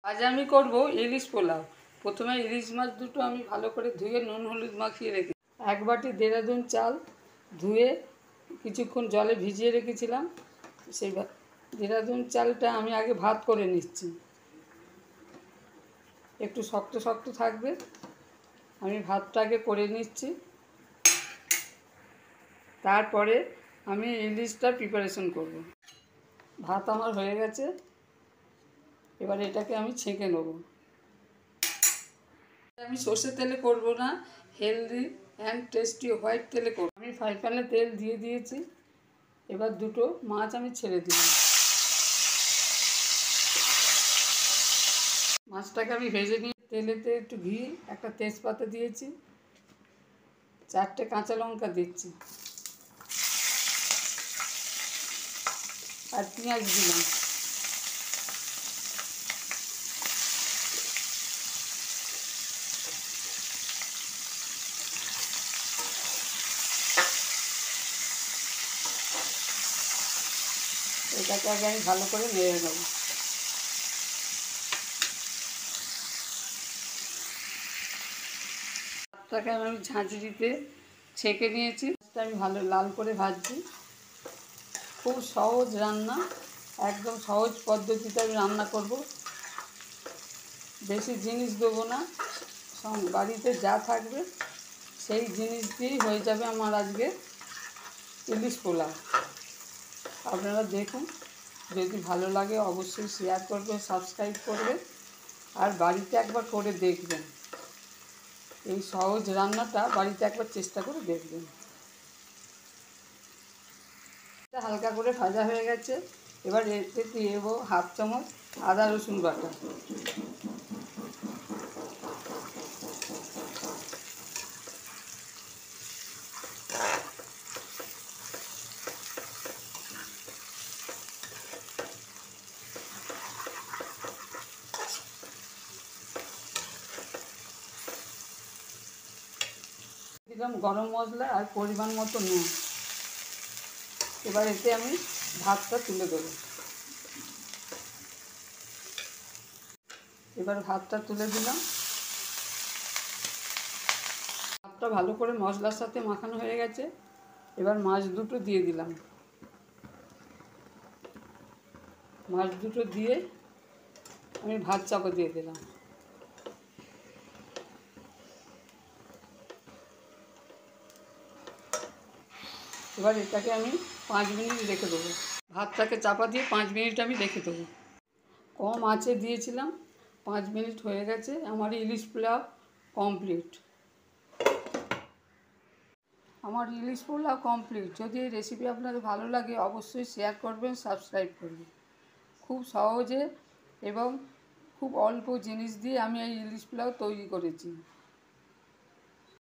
আজ আমি করব ইলিশ পোলাও। প্রথমে ইলিশ মাছ দুটো আমি ভালো করে ধুয়ে নুন হলুদ মাখিয়ে রেখে, এক বাটি দেরাদুন চাল ধুয়ে কিছুক্ষণ জলে ভিজিয়ে রেখেছিলাম। সেই দেরাদুন চালটা আমি আগে ভাত করে নিচ্ছি, একটু শক্ত শক্ত থাকবে। আমি ভাতটা আগে করে নিচ্ছি, তারপরে আমি ইলিশটা প্রিপারেশন করব। ভাত আমার হয়ে গেছে, এবার এটাকে আমি ছেঁকে নেব। আমি সর্ষের তেলে করব না, হেলদি অ্যান্ড টেস্টি হোয়াইট তেলে করব। আমি ফ্রাই প্যানে তেল দিয়ে দিয়েছি, এবার দুটো মাছ আমি ছেড়ে দিলাম। মাছটাকে আমি ভেজে নিয়ে তেলেতে একটু ঘি, একটা তেজপাতা দিয়েছি, 4টে কাঁচা লঙ্কা দিচ্ছি আর পেঁয়াজ দিলাম। এটাকে আগে আমি ভালো করে নেড়ে নেব। ভাতটাকে আমি ঝাঁঝরিতে ছেঁকে নিয়েছি, আমি ভালো লাল করে ভাজছি। খুব সহজ রান্না, একদম সহজ পদ্ধতিতে আমি রান্না করব। বেশি জিনিস দেবো না, বাড়িতে যা থাকবে সেই জিনিস দিয়েই হয়ে যাবে আমার আজকে ইলিশ পোলাও। আপনারা দেখুন, যদি ভালো লাগে অবশ্যই শেয়ার করবেন, সাবস্ক্রাইব করবেন আর বাড়িতে একবার করে দেখবেন। এই সহজ রান্নাটা বাড়িতে একবার চেষ্টা করে দেখবেন। এটা হালকা করে ভাজা হয়ে গেছে, এবার এতে দিয়ে দেবো 1/2 চামচ আদা রসুন বাটা। দিলাম গরম মশলা আর পরিমাণ মতো নুন। এবার এতে আমি ভাতটা তুলে দেবো। এবার ভাতটা তুলে দিলাম। ভাতটা ভালো করে মশলার সাথে মাখানো হয়ে গেছে, এবার মাছ দুটো দিয়ে দিলাম। মাছ দুটো দিয়ে আমি ভাত চাপা দিয়ে দিলাম। এবার এটাকে আমি 5 মিনিট রেখে দেবো। ভাতটাকে চাপা দিয়ে 5 মিনিট আমি রেখে দেবো। কম আঁচে দিয়েছিলাম, 5 মিনিট হয়ে গেছে। আমার ইলিশ পোলাও কমপ্লিট। যদি এই রেসিপি আপনাদের ভালো লাগে অবশ্যই শেয়ার করবেন, সাবস্ক্রাইব করবেন। খুব সহজে এবং খুব অল্প জিনিস দিয়ে আমি এই ইলিশ পোলাও তৈরি করেছি।